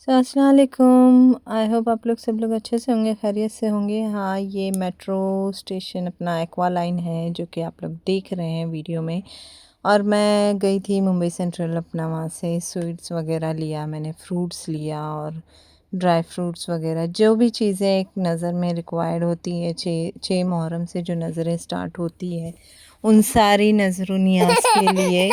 सो अस्सलाम वालेकुम। I hope आप लोग सब लोग अच्छे से होंगे, खैरियत से होंगे। हाँ, ये मेट्रो स्टेशन अपना एक्वा लाइन है जो कि आप लोग देख रहे हैं वीडियो में। और मैं गई थी मुंबई सेंट्रल, अपना वहाँ से स्वीट्स वगैरह लिया, मैंने फ्रूट्स लिया और ड्राई फ्रूट्स वगैरह जो भी चीज़ें एक नज़र में रिक्वायर्ड होती है। छः मुहर्रम से जो नज़रें स्टार्ट होती है, उन सारी नज़रों नियाज के लिए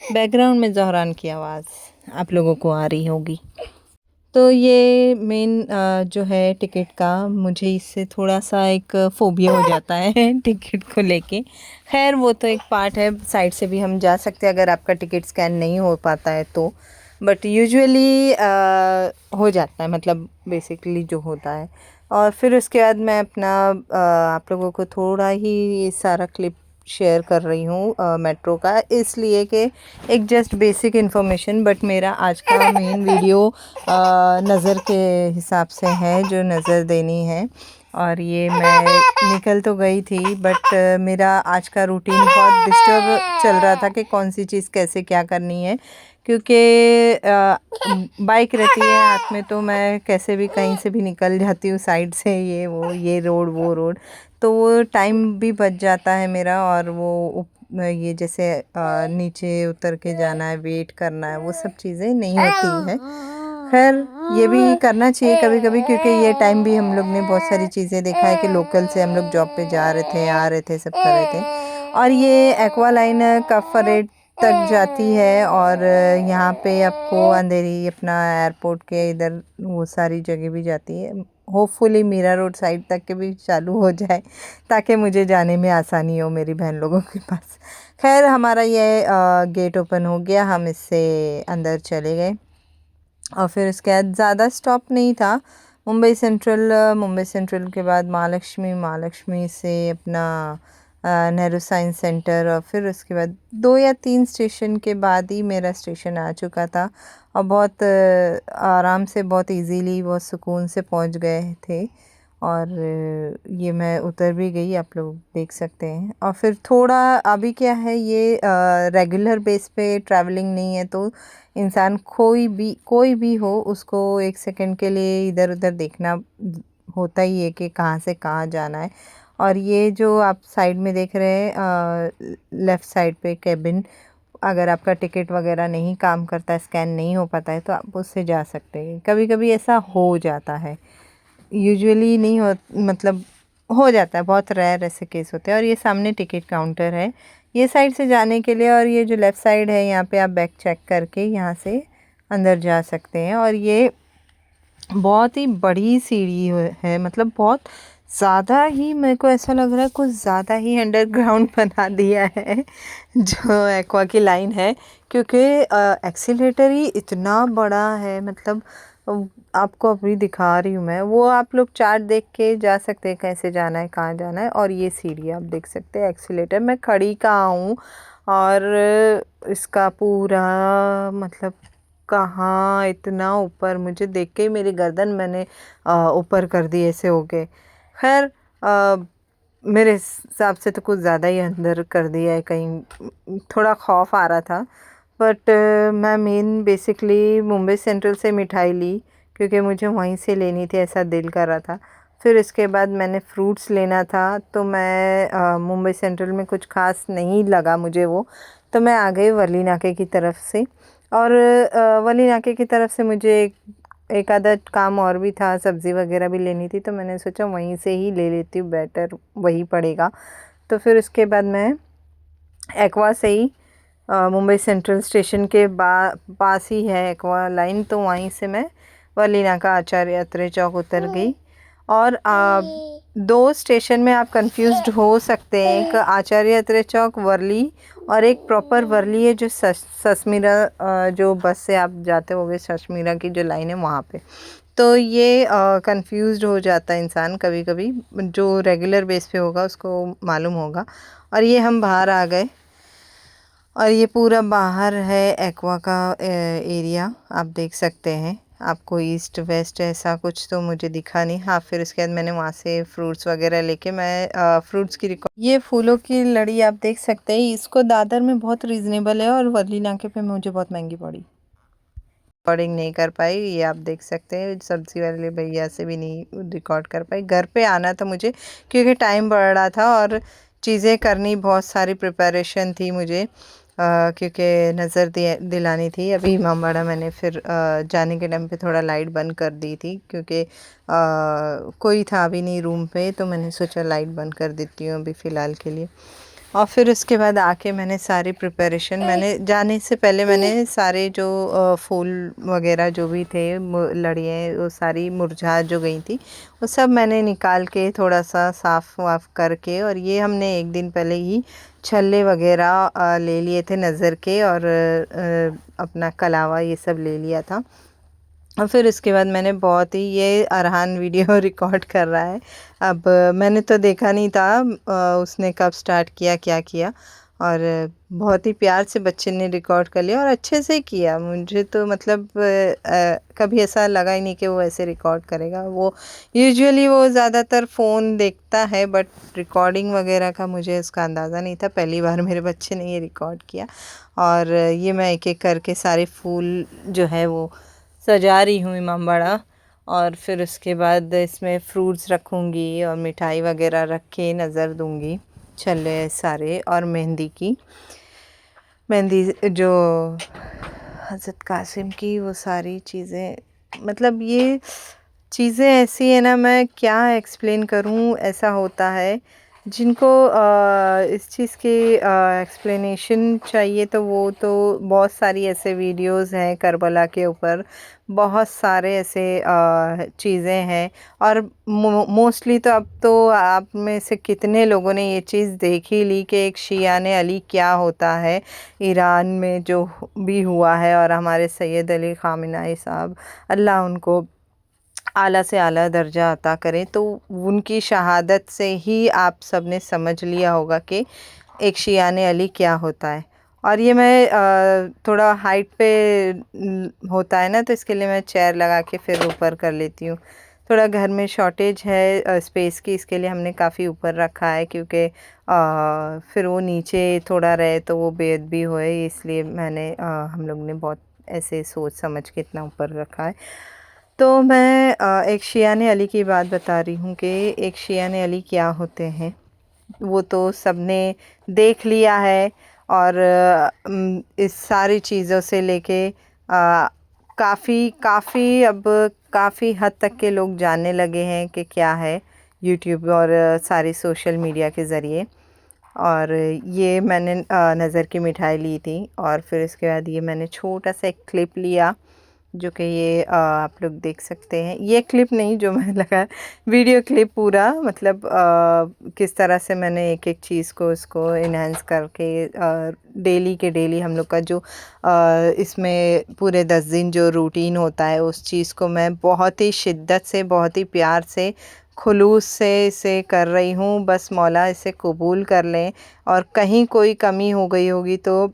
बैकग्राउंड में ज़हरान की आवाज़ आप लोगों को आ रही होगी। तो ये मेन जो है टिकट का, मुझे इससे थोड़ा-सा एक फ़ोबिया हो जाता है टिकट को लेके। ख़ैर वो तो एक पार्ट है, साइड से भी हम जा सकते हैं अगर आपका टिकट स्कैन नहीं हो पाता है तो। बट यूजुअली हो जाता है, मतलब बेसिकली जो होता है। और फिर उसके बाद मैं अपना आप लोगों को थोड़ा ही ये सारा क्लिप शेयर कर रही हूँ मेट्रो का, इसलिए कि एक जस्ट बेसिक इन्फॉर्मेशन। बट मेरा आज का मेन वीडियो नज़र के हिसाब से है, जो नज़र देनी है। और ये मैं निकल तो गई थी, बट मेरा आज का रूटीन बहुत डिस्टर्ब चल रहा था कि कौन सी चीज़ कैसे क्या करनी है, क्योंकि बाइक रहती है हाथ में तो मैं कैसे भी कहीं से भी निकल जाती हूँ साइड से, ये रोड वो रोड, तो वो टाइम भी बच जाता है मेरा। और ये जैसे नीचे उतर के जाना है, वेट करना है, वो सब चीज़ें नहीं होती है। खैर ये भी करना चाहिए कभी कभी, क्योंकि ये टाइम भी हम लोग ने बहुत सारी चीज़ें देखा है कि लोकल से हम लोग जॉब पे जा रहे थे, आ रहे थे, सब कर रहे थे। और ये एक्वा लाइन कफरेट तक जाती है, और यहाँ पे आपको अंधेरी अपना एयरपोर्ट के इधर वो सारी जगह भी जाती है। होपफुली मीरा रोड साइड तक के भी चालू हो जाए, ताकि मुझे जाने में आसानी हो मेरी बहन लोगों के पास। खैर हमारा ये गेट ओपन हो गया, हम इससे अंदर चले गए। और फिर उसके बाद ज़्यादा स्टॉप नहीं था। मुंबई सेंट्रल के बाद महालक्ष्मी से अपना नेहरू साइंस सेंटर, और फिर उसके बाद 2 या 3 स्टेशन के बाद ही मेरा स्टेशन आ चुका था। और बहुत आराम से, बहुत इजीली, बहुत सुकून से पहुंच गए थे। और ये मैं उतर भी गई, आप लोग देख सकते हैं। और फिर थोड़ा अभी क्या है, ये रेगुलर बेस पे ट्रैवलिंग नहीं है, तो इंसान कोई भी हो, उसको 1 सेकंड के लिए इधर उधर देखना होता ही है कि कहाँ से कहाँ जाना है। और ये जो आप साइड में देख रहे हैं, लेफ़्ट साइड पे कैबिन, अगर आपका टिकट वगैरह नहीं काम करता, स्कैन नहीं हो पाता है, तो आप उससे जा सकते हैं। कभी कभी ऐसा हो जाता है, यूजुअली नहीं हो, मतलब हो जाता है, बहुत रेयर ऐसे केस होते हैं। और ये सामने टिकट काउंटर है ये साइड से जाने के लिए, और ये जो लेफ़्ट साइड है, यहाँ पे आप बैग चेक करके यहाँ से अंदर जा सकते हैं। और ये बहुत ही बड़ी सीढ़ी है, मतलब बहुत ज़्यादा ही, मेरे को ऐसा लग रहा है कुछ ज़्यादा ही अंडरग्राउंड बना दिया है जो एक्वा की लाइन है, क्योंकि एक्सीलेटर ही इतना बड़ा है। मतलब आपको अभी दिखा रही हूँ मैं, वो आप लोग चार्ट देख के जा सकते हैं कैसे जाना है, कहाँ जाना है। और ये सीढ़ी आप देख सकते हैं, एक्सीलेटर मैं खड़ी कहाँ हूँ, और इसका पूरा मतलब कहाँ इतना ऊपर, मुझे देख के ही मेरी गर्दन मैंने ऊपर कर दी ऐसे हो गए। खैर मेरे हिसाब से तो कुछ ज़्यादा ही अंदर कर दिया है, कहीं थोड़ा खौफ आ रहा था। बट मैं मेन बेसिकली मुंबई सेंट्रल से मिठाई ली, क्योंकि मुझे वहीं से लेनी थी, ऐसा दिल कर रहा था। फिर इसके बाद मैंने फ्रूट्स लेना था, तो मैं मुंबई सेंट्रल में कुछ खास नहीं लगा मुझे वो, तो मैं आ गई वली नाके की तरफ से। और वली नाके की तरफ से मुझे एक आधा काम और भी था, सब्ज़ी वगैरह भी लेनी थी, तो मैंने सोचा वहीं से ही ले लेती हूँ, बेटर वही पड़ेगा। तो फिर उसके बाद मैं एक्वा से ही मुंबई सेंट्रल स्टेशन के पास ही है एक्वा लाइन, तो वहीं से मैं वलीना का आचार्य अत्रे चौक उतर गई। और 2 स्टेशन में आप कंफ्यूज्ड हो सकते हैं, एक आचार्य अत्रे चौक वर्ली, और एक प्रॉपर वर्ली है जो ससमीरा, जो बस से आप जाते होगे ससमीरा की जो लाइन है वहाँ पे। तो ये कंफ्यूज्ड हो जाता है इंसान कभी कभी, जो रेगुलर बेस पे होगा उसको मालूम होगा। और ये हम बाहर आ गए, और ये पूरा बाहर है एक्वा का एरिया, आप देख सकते हैं। आपको ईस्ट वेस्ट ऐसा कुछ तो मुझे दिखा नहीं। हाँ, फिर उसके बाद मैंने वहाँ से फ्रूट्स वगैरह लेके मैं फ्रूट्स की ये फूलों की लड़ी आप देख सकते हैं, इसको दादर में बहुत रीज़नेबल है, और वर्ली नाके पे मुझे बहुत महंगी पड़ी। रिकॉर्डिंग नहीं कर पाई। ये आप देख सकते हैं, सब्ज़ी वाले भैया से भी नहीं रिकॉर्ड कर पाई। घर पे आना था मुझे क्योंकि टाइम बढ़ रहा था और चीज़ें करनी, बहुत सारी प्रिपरेशन थी मुझे, क्योंकि नज़र दिलानी थी। अभी इमामबाड़ा मैंने फिर जाने के टाइम पे थोड़ा लाइट बंद कर दी थी क्योंकि कोई था भी नहीं रूम पे, तो मैंने सोचा लाइट बंद कर देती हूँ अभी फ़िलहाल के लिए। और फिर उसके बाद आके मैंने सारी प्रिपरेशन, मैंने जाने से पहले मैंने सारे जो फूल वगैरह जो भी थे, लड़ियाँ वो सारी मुरझा जो गई थी, वो सब मैंने निकाल के थोड़ा सा साफ़ वाफ करके, और ये हमने एक दिन पहले ही छल्ले वगैरह ले लिए थे नज़र के, और अपना कलावा ये सब ले लिया था। और फिर उसके बाद मैंने बहुत ही, ये अरहान वीडियो रिकॉर्ड कर रहा है। अब मैंने तो देखा नहीं था उसने कब स्टार्ट किया, क्या किया, और बहुत ही प्यार से बच्चे ने रिकॉर्ड कर लिया और अच्छे से किया। मुझे तो मतलब कभी ऐसा लगा ही नहीं कि वो ऐसे रिकॉर्ड करेगा। वो यूजुअली वो ज़्यादातर फ़ोन देखता है, बट रिकॉर्डिंग वगैरह का मुझे उसका अंदाज़ा नहीं था। पहली बार मेरे बच्चे ने ये रिकॉर्ड किया, और ये मैं एक एक करके सारे फूल जो है वो सजा रही हूँ इमामबाड़ा। और फिर उसके बाद इसमें फ्रूट्स रखूँगी और मिठाई वगैरह रख के नज़र दूँगी, छल्ले सारे, और मेहंदी जो हज़रत कासिम की, वो सारी चीज़ें, मतलब ये चीज़ें ऐसी है ना, मैं क्या एक्सप्लेन करूँ। ऐसा होता है जिनको इस चीज़ की एक्सप्लेनेशन चाहिए, तो वो तो बहुत सारी ऐसे वीडियोस हैं करबला के ऊपर, बहुत सारे ऐसे चीज़ें हैं। और मोस्टली तो अब तो आप में से कितने लोगों ने ये चीज़ देख ही ली कि एक शियाने अली क्या होता है ईरान में जो भी हुआ है। और हमारे सैयद अली ख़ामेनी साहब, अल्लाह उनको आला से आला दर्जा अता करें, तो उनकी शहादत से ही आप सब ने समझ लिया होगा कि एक शियाने अली क्या होता है। और ये मैं थोड़ा हाइट पे होता है ना, तो इसके लिए मैं चेयर लगा के फिर ऊपर कर लेती हूँ। थोड़ा घर में शॉर्टेज है स्पेस की, इसके लिए हमने काफ़ी ऊपर रखा है, क्योंकि फिर वो नीचे थोड़ा रहे तो वो बेअदबी होए, इसलिए मैंने हम लोग ने बहुत ऐसे सोच समझ के इतना ऊपर रखा है। तो मैं एक शियाने अली की बात बता रही हूँ कि एक शियाने अली क्या होते हैं, वो तो सबने देख लिया है। और इस सारी चीज़ों से लेके काफ़ी काफ़ी अब काफ़ी हद तक के लोग जानने लगे हैं कि क्या है यूट्यूब और सारी सोशल मीडिया के ज़रिए। और ये मैंने नज़र की मिठाई ली थी, और फिर इसके बाद ये मैंने छोटा सा एक क्लिप लिया, जो कि ये आप लोग देख सकते हैं। ये क्लिप नहीं जो मैं लगा, वीडियो क्लिप पूरा, मतलब किस तरह से मैंने एक एक चीज़ को उसको इन्हेंस करके डेली के डेली हम लोग का जो इसमें पूरे 10 दिन जो रूटीन होता है, उस चीज़ को मैं बहुत ही शिद्दत से, बहुत ही प्यार से, खुलूस से इसे कर रही हूँ। बस मौला इसे कबूल कर लें, और कहीं कोई कमी हो गई होगी तो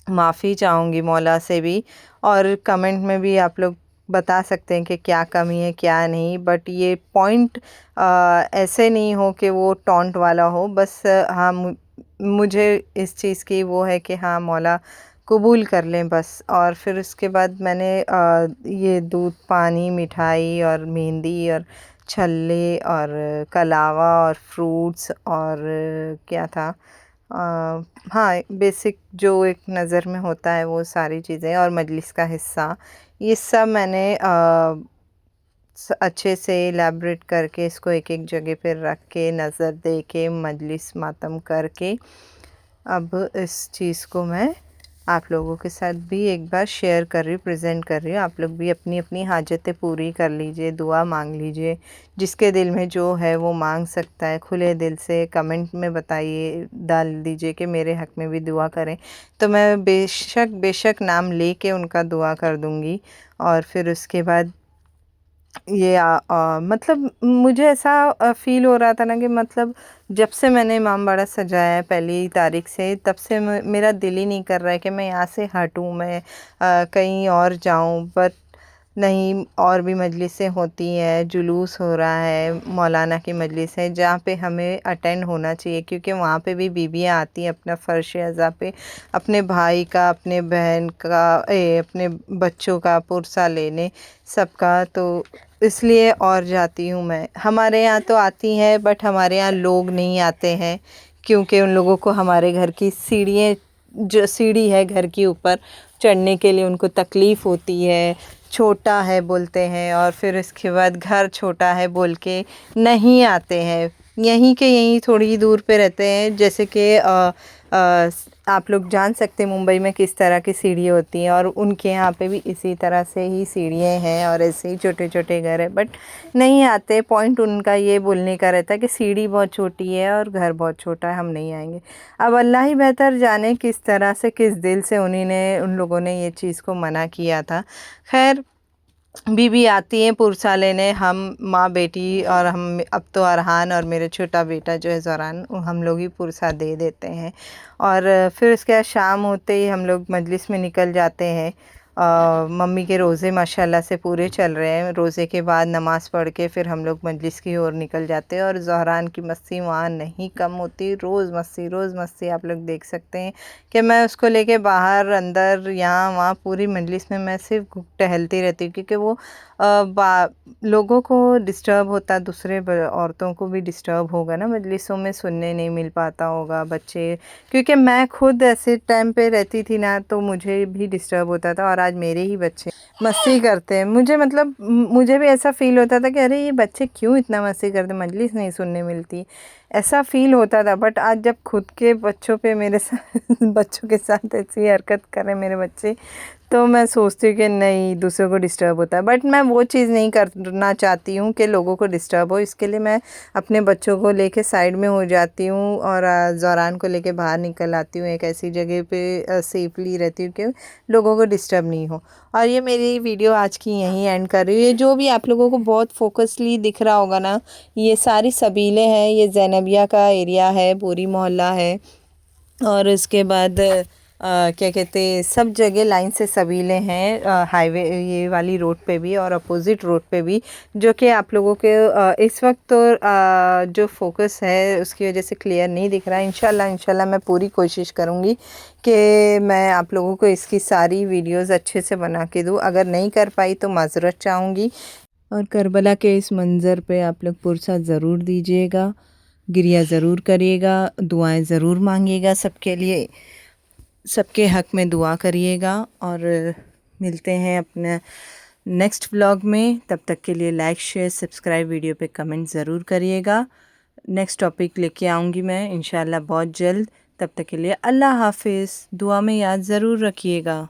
माफ़ी चाहूँगी मौला से भी। और कमेंट में भी आप लोग बता सकते हैं कि क्या कमी है क्या नहीं, बट ये पॉइंट ऐसे नहीं हो कि वो टॉन्ट वाला हो। बस हाँ, मुझे इस चीज़ की वो है कि हाँ, मौला कबूल कर लें बस। और फिर उसके बाद मैंने ये दूध पानी, मिठाई और मेहंदी और छल्ले और कलावा और फ्रूट्स और क्या था, हाँ, बेसिक जो एक नज़र में होता है वो सारी चीज़ें, और मजलिस का हिस्सा, ये सब मैंने अच्छे से इलेबरेट करके इसको एक एक जगह पे रख के, नज़र दे के, मजलिस मातम करके, अब इस चीज़ को मैं आप लोगों के साथ भी एक बार शेयर कर रही हूँ, प्रेजेंट कर रही हूँ। आप लोग भी अपनी अपनी हाजतें पूरी कर लीजिए, दुआ मांग लीजिए, जिसके दिल में जो है वो मांग सकता है। खुले दिल से कमेंट में बताइए, डाल दीजिए कि मेरे हक़ में भी दुआ करें, तो मैं बेशक बेशक नाम लेके उनका दुआ कर दूँगी। और फिर उसके बाद ये मतलब मुझे ऐसा फ़ील हो रहा था ना कि मतलब जब से मैंने इमामबाड़ा सजाया है पहली तारीख से, तब से मेरा दिल ही नहीं कर रहा है कि मैं यहाँ से हटूँ, मैं कहीं और जाऊँ। बट नहीं और भी मजलिसें होती हैं, जुलूस हो रहा है, मौलाना की मजलिस है जहाँ पे हमें अटेंड होना चाहिए, क्योंकि वहाँ पे भी बीवियाँ आती हैं अपना फ़र्श अज़ा पे अपने भाई का, अपने बहन का, अपने बच्चों का पुरसा लेने सबका, तो इसलिए और जाती हूँ मैं। हमारे यहाँ तो आती हैं बट हमारे यहाँ लोग नहीं आते हैं, क्योंकि उन लोगों को हमारे घर की सीढ़ियाँ, जो सीढ़ी है घर के ऊपर चढ़ने के लिए उनको तकलीफ़ होती है, छोटा है बोलते हैं, और फिर इसके बाद घर छोटा है बोल के नहीं आते हैं। यहीं के यहीं थोड़ी ही दूर पे रहते हैं, जैसे कि आप लोग जान सकते हैं मुंबई में किस तरह की सीढ़ी होती हैं, और उनके यहाँ पे भी इसी तरह से ही सीढ़ियाँ हैं और ऐसे ही छोटे छोटे घर हैं, बट नहीं आते। पॉइंट उनका ये बोलने का रहता है कि सीढ़ी बहुत छोटी है और घर बहुत छोटा है, हम नहीं आएंगे। अब अल्लाह ही बेहतर जाने किस तरह से, किस दिल से उन लोगों ने ये चीज़ को मना किया था। खैर, बीवी आती हैं पुरसा लेने, हम माँ बेटी और हम, अब तो अरहान और मेरा छोटा बेटा जो है ज़ोरान, हम लोग ही पुरसा दे देते हैं। और फिर उसके बाद शाम होते ही हम लोग मजलिस में निकल जाते हैं। मम्मी के रोज़े माशाल्लाह से पूरे चल रहे हैं। रोज़े के बाद नमाज़ पढ़ के फिर हम लोग मजलिस की ओर निकल जाते हैं, और ज़ोहरान की मस्ती वहाँ नहीं कम होती, रोज़ मस्ती आप लोग देख सकते हैं कि मैं उसको लेके बाहर अंदर यहाँ वहाँ पूरी मजलिस में मैं सिर्फ टहलती रहती हूँ, क्योंकि वो लोगों को डिस्टर्ब होता, दूसरे औरतों को भी डिस्टर्ब होगा ना, मजलिसों में सुनने नहीं मिल पाता होगा, बच्चे, क्योंकि मैं खुद ऐसे टाइम पे रहती थी ना, तो मुझे भी डिस्टर्ब होता था, और आज मेरे ही बच्चे मस्ती करते हैं। मुझे मतलब मुझे भी ऐसा फ़ील होता था कि अरे ये बच्चे क्यों इतना मस्ती करते, मजलिस नहीं सुनने मिलती, ऐसा फ़ील होता था। बट आज जब खुद के बच्चों पे मेरे साथ बच्चों के साथ ऐसी हरकत करें मेरे बच्चे, तो मैं सोचती हूँ कि नहीं, दूसरों को डिस्टर्ब होता है, बट मैं वो चीज़ नहीं करना चाहती हूँ कि लोगों को डिस्टर्ब हो। इसके लिए मैं अपने बच्चों को लेके साइड में हो जाती हूँ, और ज़ोरान को लेके बाहर निकल आती हूँ एक ऐसी जगह पे, सेफली रहती हूँ कि लोगों को डिस्टर्ब नहीं हो। और ये मेरी वीडियो आज की यहीं एंड कर रही हूँ। ये जो भी आप लोगों को बहुत फोकसली दिख रहा होगा ना, ये सारी सबीलें हैं, ये ज़ैनबिया का एरिया है, पूरी मोहल्ला है, और इसके बाद क्या कहते, सब जगह लाइन से सबीले हैं, हाईवे ये वाली रोड पे भी और अपोजिट रोड पे भी, जो कि आप लोगों के इस वक्त तो जो फोकस है उसकी वजह से क्लियर नहीं दिख रहा है। इंशाल्लाह मैं पूरी कोशिश करूँगी कि मैं आप लोगों को इसकी सारी वीडियोस अच्छे से बना के दूँ। अगर नहीं कर पाई तो माज़रत चाहूँगी। और करबला के इस मंज़र पे आप लोग पुरसा ज़रूर दीजिएगा, गिरिया ज़रूर करिएगा, दुआएं ज़रूर मांगिएगा सबके लिए, सबके हक़ में दुआ करिएगा। और मिलते हैं अपने नेक्स्ट व्लॉग में। तब तक के लिए लाइक शेयर सब्सक्राइब, वीडियो पे कमेंट ज़रूर करिएगा। नेक्स्ट टॉपिक लेके आऊँगी मैं इंशाल्लाह बहुत जल्द। तब तक के लिए अल्लाह हाफ़िज़, दुआ में याद ज़रूर रखिएगा।